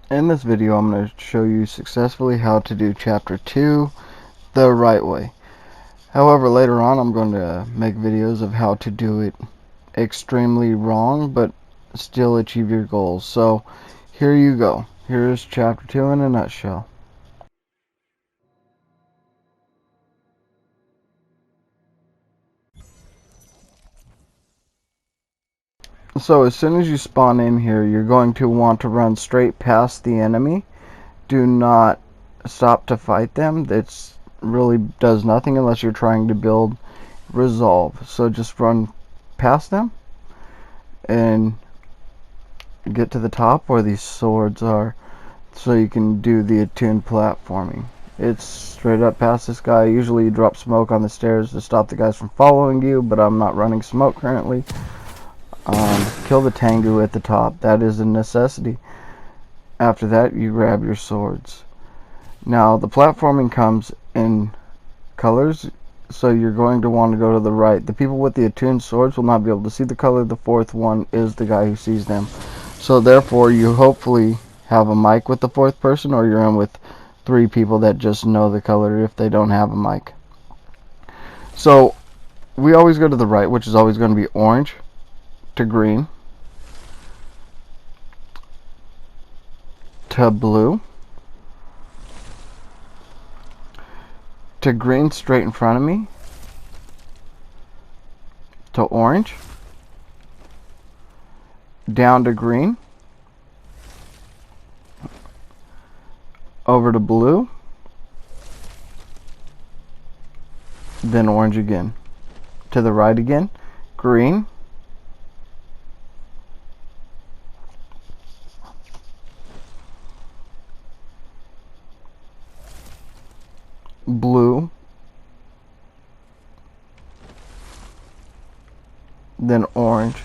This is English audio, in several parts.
In this video, I'm going to show you successfully how to do Chapter 2 the right way. However, later on, I'm going to make videos of how to do it extremely wrong, but still achieve your goals. So, here you go. Here's Chapter 2 in a nutshell. So, as soon as you spawn in here, you're going to want to run straight past the enemy. Do not stop to fight them. It really does nothing unless you're trying to build resolve. So just run past them and get to the top where these swords are, so you can do the attuned platforming. It's straight up past this guy. Usually you drop smoke on the stairs to stop the guys from following you, but I'm not running smoke currently. Kill the Tengu at the top. That is a necessity. After that, you grab your swords. Now, the platforming comes in colors, so you're going to want to go to the right. The people with the attuned swords will not be able to see the color. The fourth one is the guy who sees them. So therefore, you hopefully have a mic with the fourth person, or you're in with 3 people that just know the color if they don't have a mic. So we always go to the right, which is always going to be orange to green to blue to green straight in front of me to orange down to green over to blue, then orange again, to the right again, green, blue, then orange,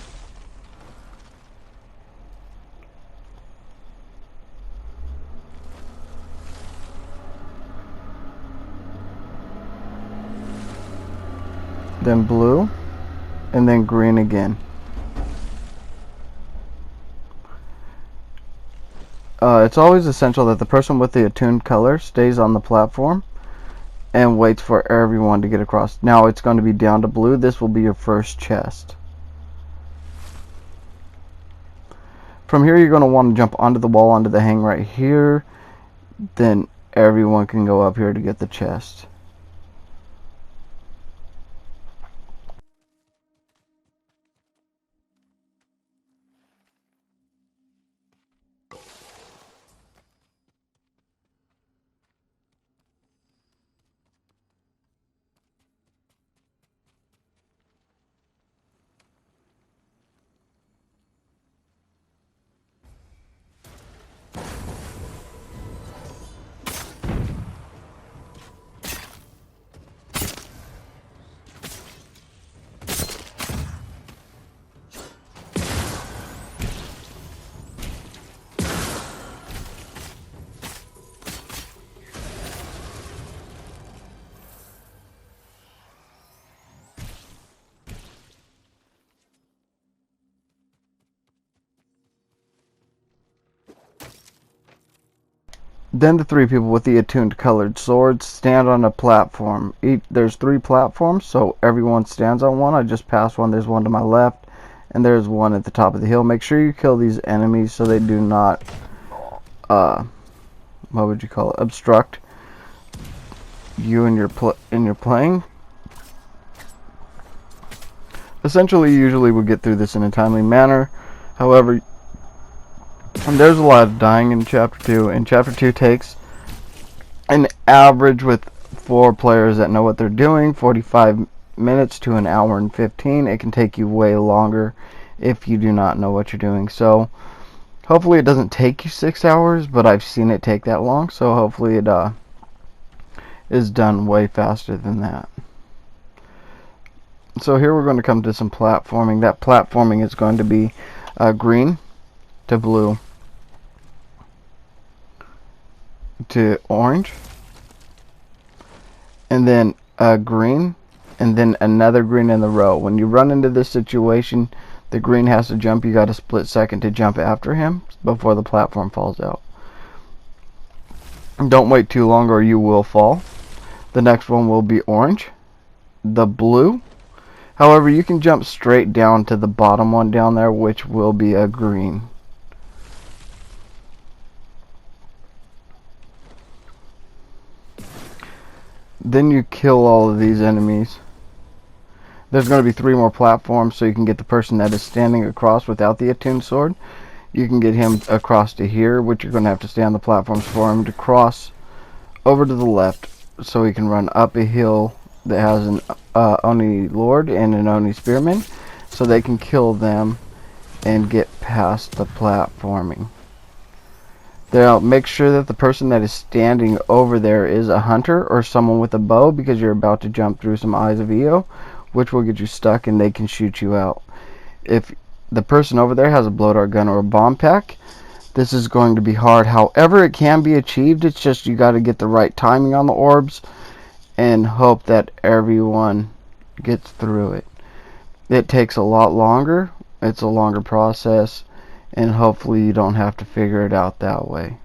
then blue, and then green again. It's always essential that the person with the attuned color stays on the platform and waits for everyone to get across. Now it's going to be down to blue. This will be your first chest. From here, you're going to want to jump onto the wall, onto the hang right here. Then everyone can go up here to get the chest. Then the 3 people with the attuned colored swords stand on a platform. There's 3 platforms, so everyone stands on one. I just passed one. There's one to my left, and there's one at the top of the hill. Make sure you kill these enemies so they do not, what would you call it, obstruct you in your playing. Essentially, usually we get through this in a timely manner. However, and there's a lot of dying in Chapter 2, and Chapter 2 takes an average, with 4 players that know what they're doing, 45 minutes to an hour and 15. It can take you way longer if you do not know what you're doing. So hopefully it doesn't take you 6 hours, but I've seen it take that long, so hopefully it is done way faster than that. So here we're going to come to some platforming. That platforming is going to be green to blue to orange, and then a green, and then another green in the row. When you run into this situation, the green has to jump. You got a split second to jump after him before the platform falls out. Don't wait too long or you will fall. The next one will be orange. The blue. However, you can jump straight down to the bottom one down there, which will be a green. Then you kill all of these enemies. There's going to be 3 more platforms, so you can get the person that is standing across without the attuned sword. You can get him across to here, which you're going to have to stay on the platforms for him to cross over to the left, so he can run up a hill that has an Oni Lord and an Oni Spearman, so they can kill them and get past the platforming. Now, make sure that the person that is standing over there is a hunter or someone with a bow, because you're about to jump through some Eyes of Eo, which will get you stuck and they can shoot you out. If the person over there has a blow dart gun or a bomb pack, this is going to be hard. However, it can be achieved. It's just you got to get the right timing on the orbs and hope that everyone gets through it. It takes a lot longer. It's a longer process, and hopefully you don't have to figure it out that way.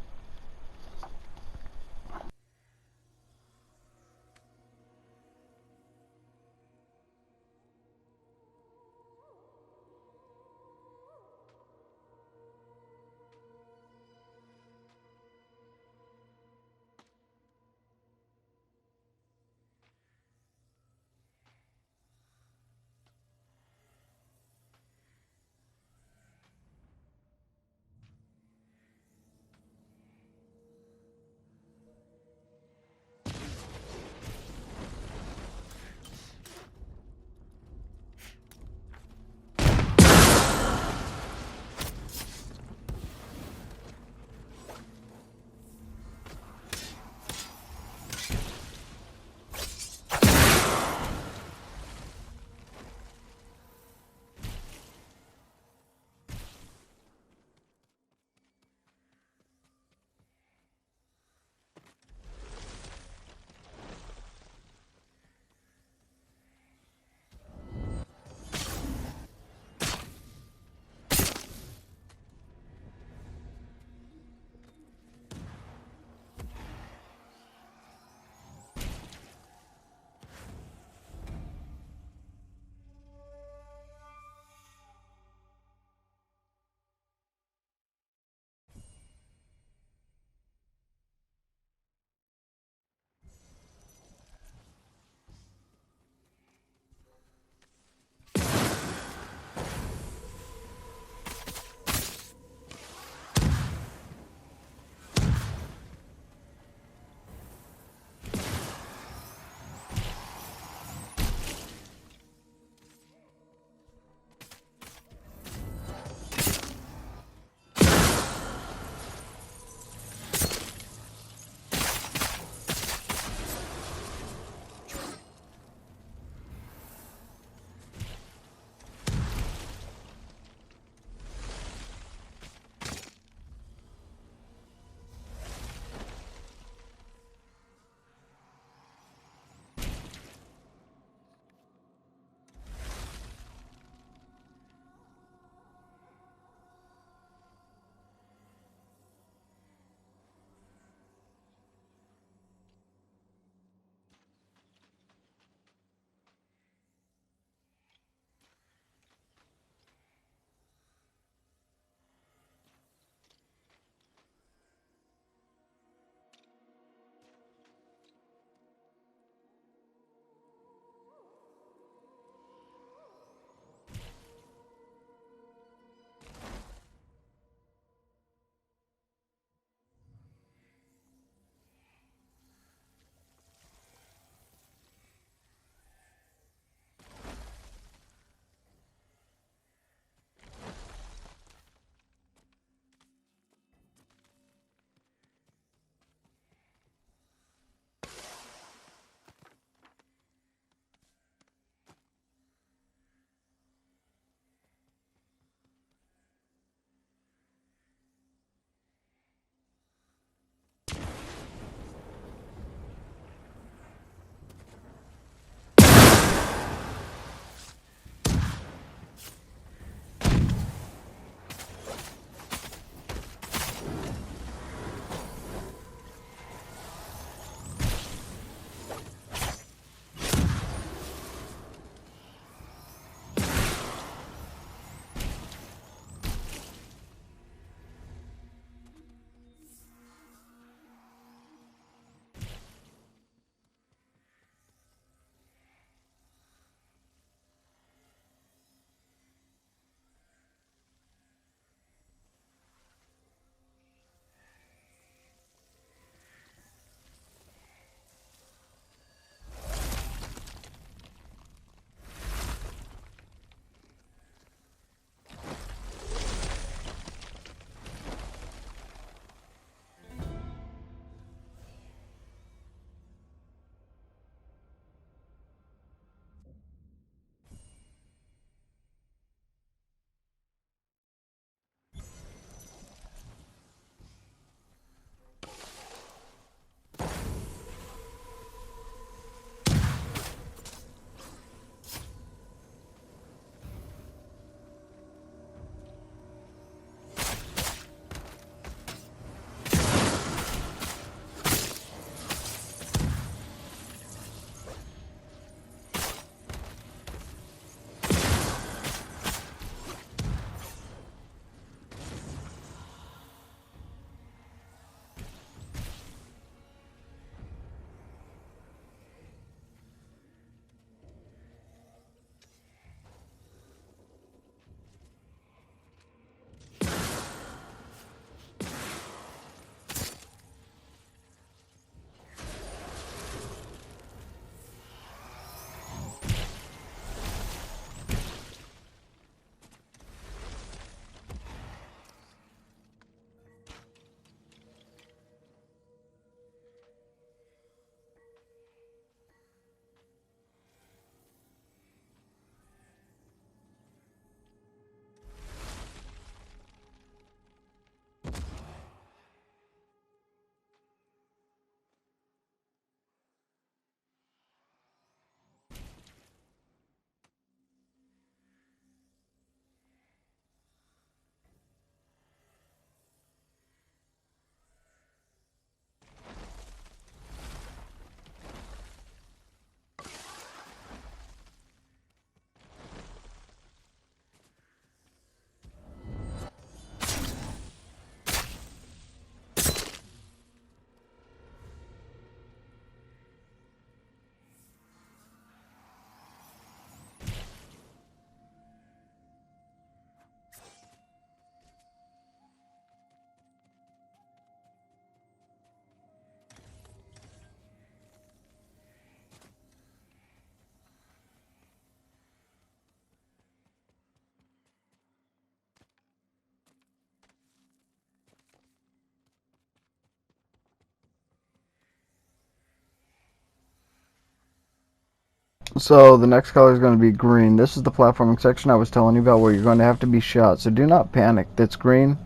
So the next color is going to be green. This is the platforming section I was telling you about where you're going to have to be shot. So do not panic. That's green.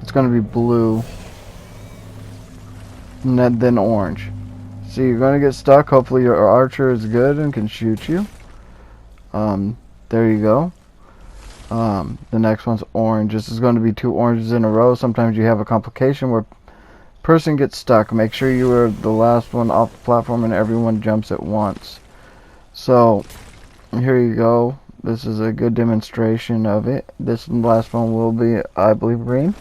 It's going to be blue. And then orange. So you're going to get stuck. Hopefully your archer is good and can shoot you. There you go. The next one's orange. This is going to be 2 oranges in a row. Sometimes you have a complication where person gets stuck. Make sure you are the last one off the platform and everyone jumps at once. So here you go. This is a good demonstration of it. This last one will be, I believe, green.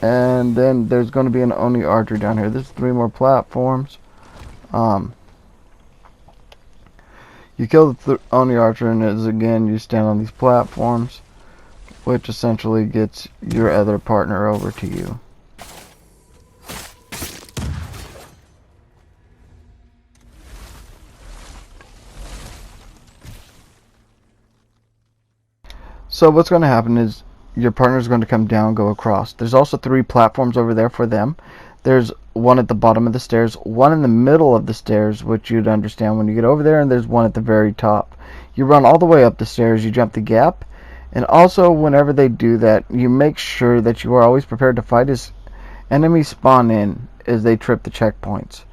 And then there's going to be an Oni archer down here. There's 3 more platforms. You kill the Oni archer, and as again you stand on these platforms, which essentially gets your other partner over to you. So what's going to happen is your partner is going to come down, go across. There's also 3 platforms over there for them. There's one at the bottom of the stairs, one in the middle of the stairs, which you'd understand when you get over there, and there's one at the very top. You run all the way up the stairs, you jump the gap, and also whenever they do that, you make sure that you are always prepared to fight as enemies spawn in as they trip the checkpoints.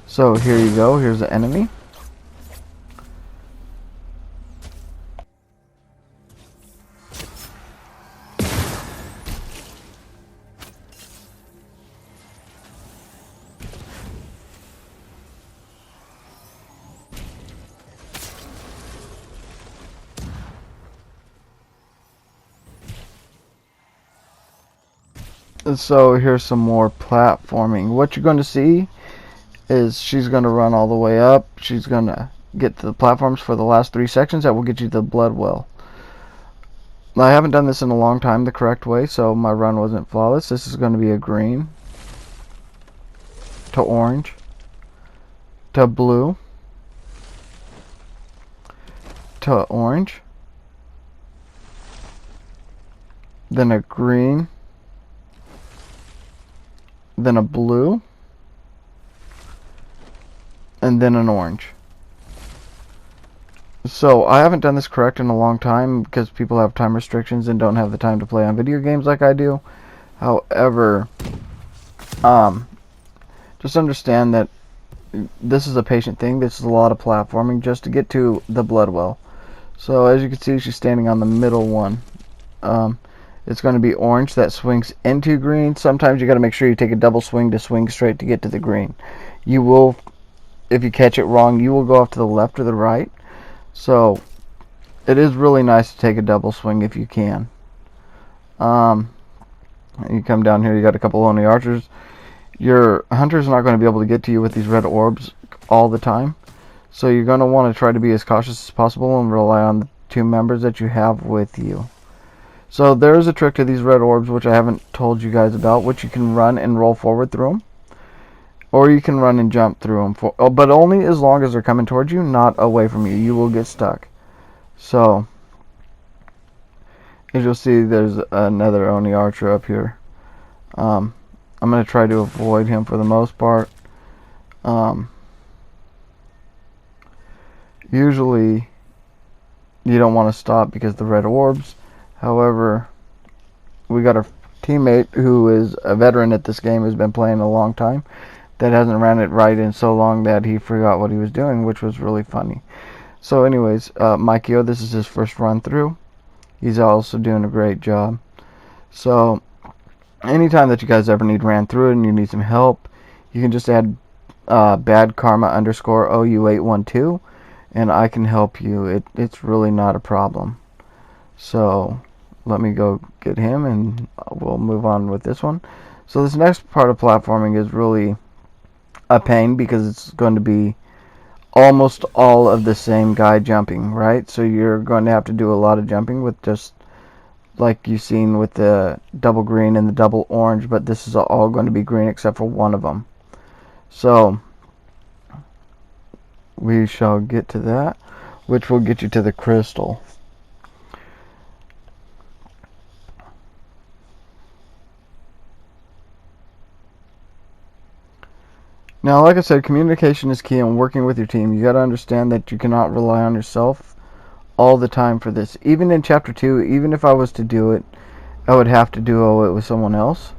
So here you go, here's the enemy. So here's some more platforming. What you're going to see is she's going to run all the way up. She's going to get to the platforms for the last 3 sections that will get you to the blood well. Now, I haven't done this in a long time the correct way, so my run wasn't flawless. This is going to be a green to orange to blue to orange, then a green, then a blue, and then an orange. So I haven't done this correct in a long time because people have time restrictions and don't have the time to play on video games like I do. However, just understand that this is a patient thing. This is a lot of platforming just to get to the blood well. So as you can see, she's standing on the middle one. It's going to be orange that swings into green. Sometimes you got to make sure you take a double swing to swing straight to get to the green. You will, if you catch it wrong, you will go off to the left or the right. So it is really nice to take a double swing if you can. You come down here, you got a couple Oni archers. Your hunter's not going to be able to get to you with these red orbs all the time. So you're going to want to try to be as cautious as possible and rely on the 2 members that you have with you. So there is a trick to these red orbs which I haven't told you guys about, which you can run and roll forward through them. Or you can run and jump through them, but only as long as they're coming towards you, not away from you. You will get stuck. So, as you'll see, there's another Oni archer up here. I'm going to try to avoid him for the most part. Usually, you don't want to stop because of the red orbs. However, we got a teammate who is a veteran at this game, has been playing a long time, that hasn't ran it right in so long that he forgot what he was doing, which was really funny. So anyways, Mikio, this is his first run through. He's also doing a great job. So anytime that you guys ever need ran through it and you need some help, you can just add badkarma_OU812 and I can help you. It's really not a problem. So let me go get him and we'll move on with this one. So this next part of platforming is really a pain because it's going to be almost all of the same guy jumping, right? So you're going to have to do a lot of jumping with just like you've seen with the double green and the double orange, but this is all going to be green except for one of them. So we shall get to that, which will get you to the crystal. Now, like I said, communication is key in working with your team. You got to understand that you cannot rely on yourself all the time for this. Even in Chapter 2, even if I was to do it, I would have to duo it with someone else.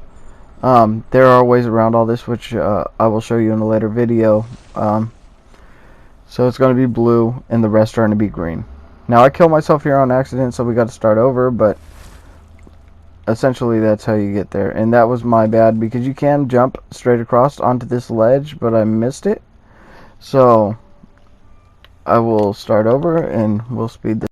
There are ways around all this, which I will show you in a later video. So it's going to be blue, and the rest are going to be green. Now, I killed myself here on accident, so we got to start over, but essentially that's how you get there. And that was my bad, because you can jump straight across onto this ledge, but I missed it. So I will start over, and we'll speed this.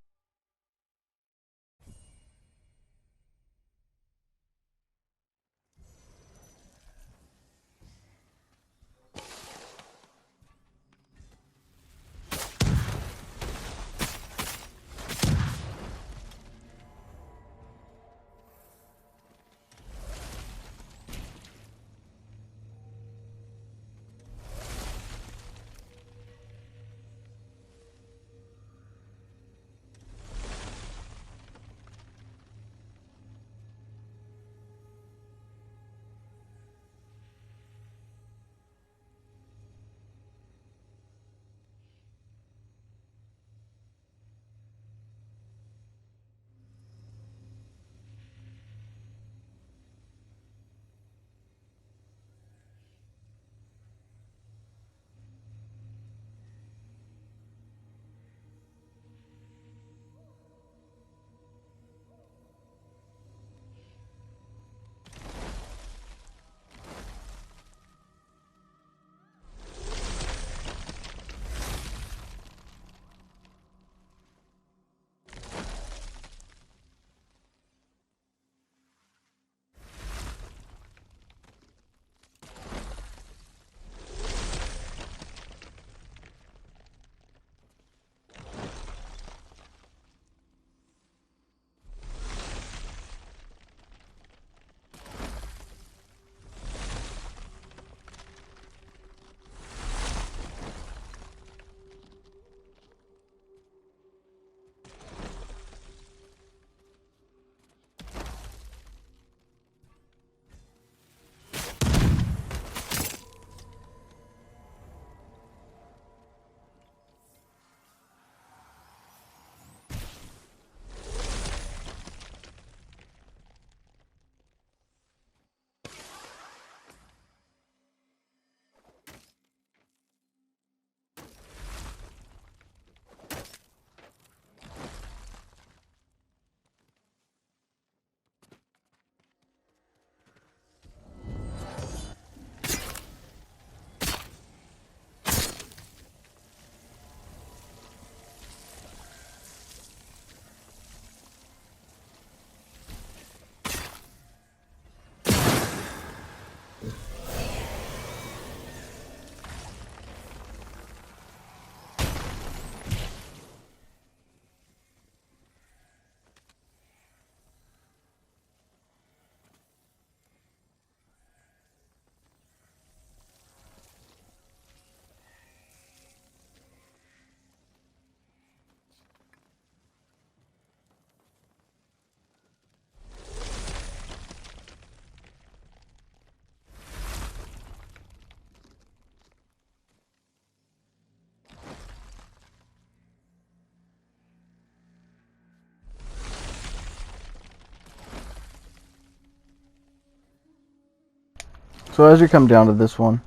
So as you come down to this one,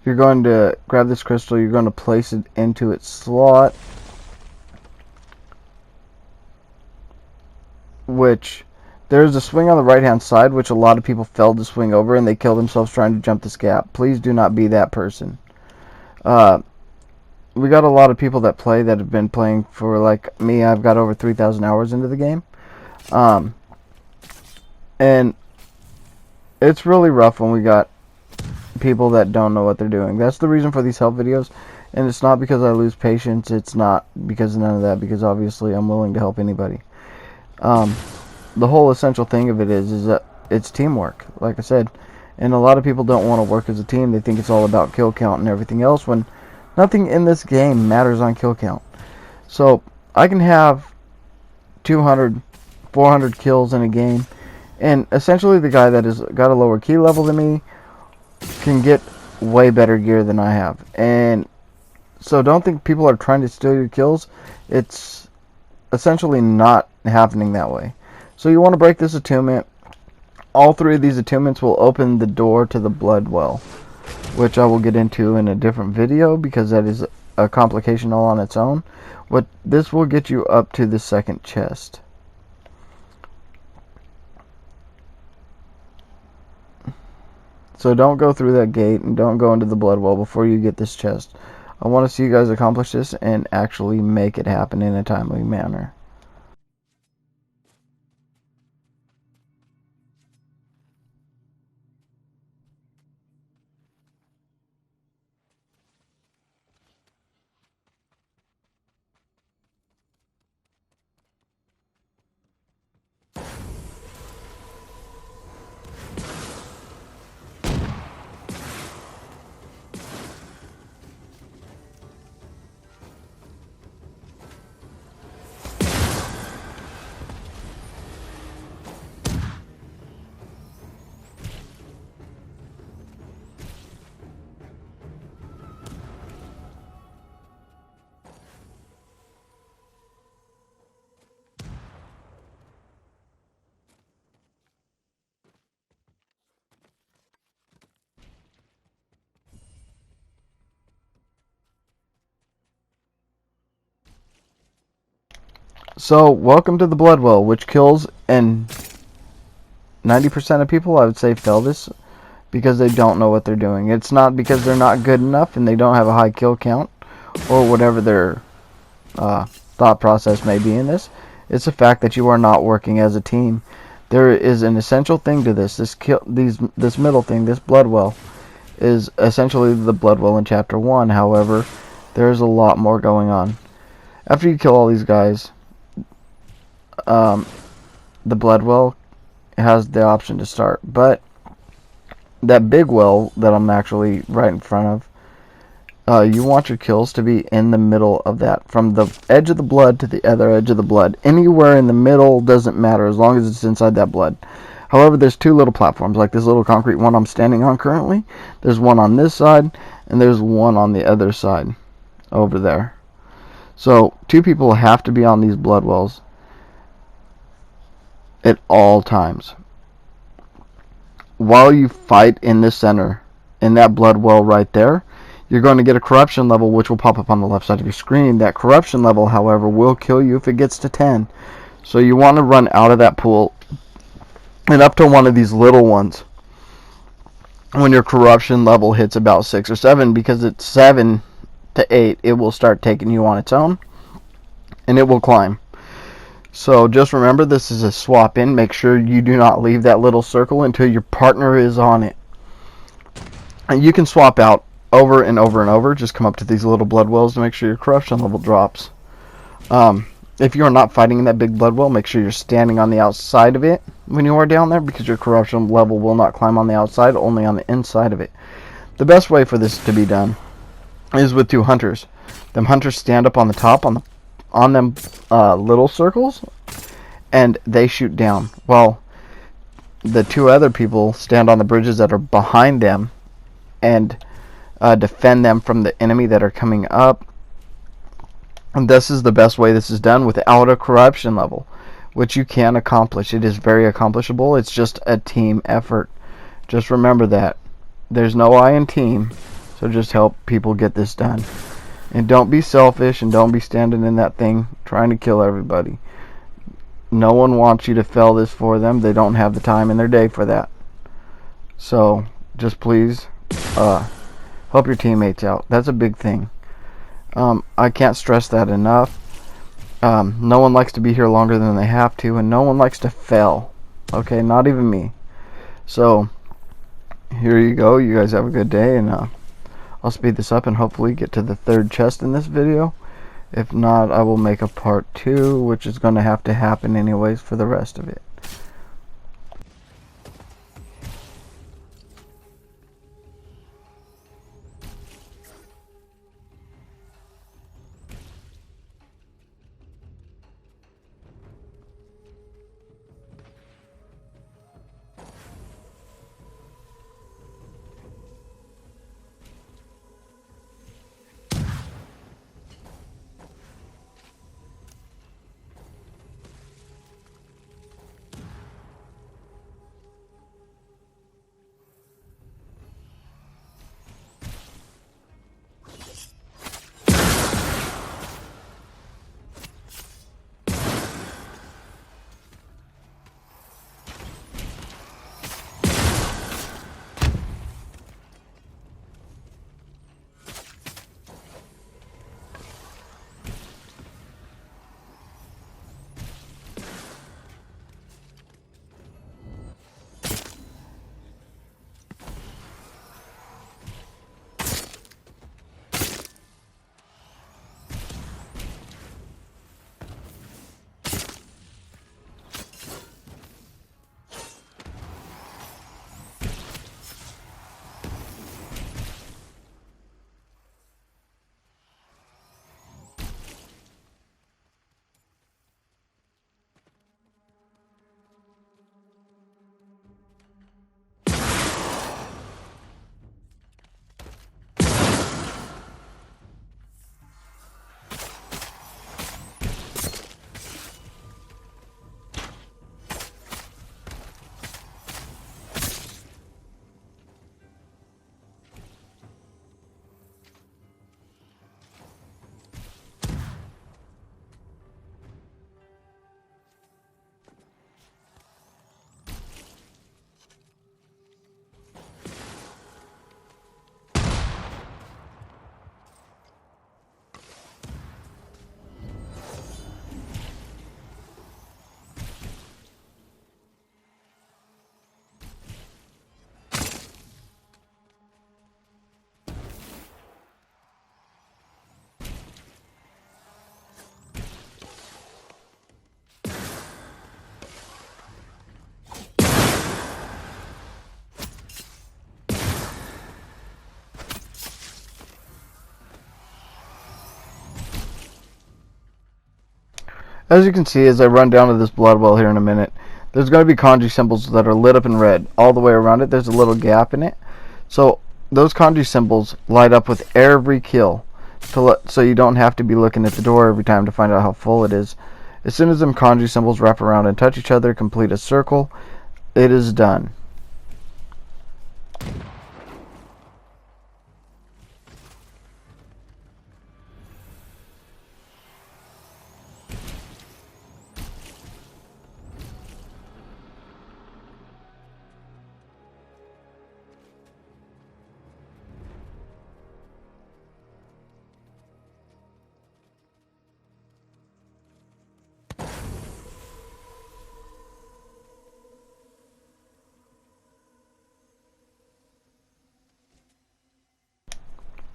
you're going to grab this crystal, you're going to place it into its slot, which there's a swing on the right hand side, which a lot of people failed to swing over and they kill themselves trying to jump this gap. Please do not be that person. We got a lot of people that play that have been playing for, like me, I've got over 3,000 hours into the game. And it's really rough when we got people that don't know what they're doing. That's the reason for these help videos, and it's not because I lose patience, it's not because of none of that, because obviously I'm willing to help anybody. The whole essential thing of it is that it's teamwork, like I said, and a lot of people don't want to work as a team. They think it's all about kill count and everything else, when nothing in this game matters on kill count. So I can have 200, 400 kills in a game, and essentially the guy that has got a lower key level than me can get way better gear than I have. And so don't think people are trying to steal your kills. It's essentially not happening that way. So you want to break this attunement. All 3 of these attunements will open the door to the blood well, which I will get into in a different video because that is a complication all on its own. What this will get you up to the second chest. So don't go through that gate and don't go into the blood well before you get this chest. I want to see you guys accomplish this and actually make it happen in a timely manner. So, welcome to the blood well, which kills, and 90% of people, I would say, fail this because they don't know what they're doing. It's not because they're not good enough and they don't have a high kill count or whatever their thought process may be in this. It's the fact that you are not working as a team. There is an essential thing to this. This middle thing, this blood well, is essentially the blood well in Chapter 1. However, there's a lot more going on. After you kill all these guys, the blood well has the option to start, but that big well that I'm actually right in front of, you want your kills to be in the middle of that, from the edge of the blood to the other edge of the blood. Anywhere in the middle doesn't matter as long as it's inside that blood. However, there's 2 little platforms, like this little concrete one I'm standing on currently. There's one on this side, and there's one on the other side over there. So 2 people have to be on these blood wells at all times. While you fight in the center, in that blood well right there, you're going to get a corruption level which will pop up on the left side of your screen. That corruption level, however, will kill you if it gets to 10. So you want to run out of that pool and up to one of these little ones when your corruption level hits about 6 or 7, because at 7 to 8 it will start taking you on its own and it will climb. So just remember, this is a swap in. Make sure you do not leave that little circle until your partner is on it. And you can swap out over and over and over. Just come up to these little blood wells to make sure your corruption level drops. If you are not fighting in that big blood well, make sure you're standing on the outside of it when you are down there, because your corruption level will not climb on the outside, only on the inside of it. The best way for this to be done is with 2 hunters. Them hunters stand up on the top on them little circles, and they shoot down, while the 2 other people stand on the bridges that are behind them and defend them from the enemy that are coming up. And this is the best way this is done without a corruption level, which you can accomplish. It is very accomplishable. It's just a team effort. Just remember that. There's no I in team, so just help people get this done. And don't be selfish, and don't be standing in that thing trying to kill everybody. No one wants you to fail this for them. They don't have the time in their day for that. So just please help your teammates out. That's a big thing. I can't stress that enough. No one likes to be here longer than they have to, and no one likes to fail. Okay, not even me. So here you go. You guys have a good day, and I'll speed this up and hopefully get to the 3rd chest in this video. If not, I will make a part 2, which is going to have to happen anyways for the rest of it. As you can see, as I run down to this blood well here in a minute, there's going to be kanji symbols that are lit up in red all the way around it. There's a little gap in it. So those kanji symbols light up with every kill, so you don't have to be looking at the door every time to find out how full it is. As soon as them kanji symbols wrap around and touch each other, complete a circle, it is done.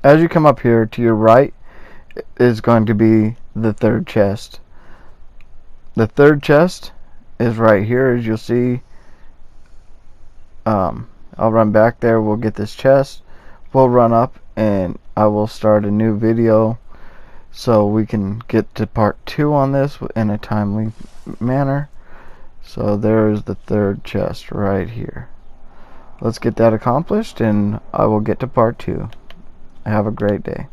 As you come up here, to your right is going to be the third chest. The third chest is right here, as you'll see. I'll run back there, we'll get this chest, we'll run up, and I will start a new video so we can get to part 2 on this in a timely manner. So there's the third chest right here. Let's get that accomplished, and I will get to part 2. Have a great day.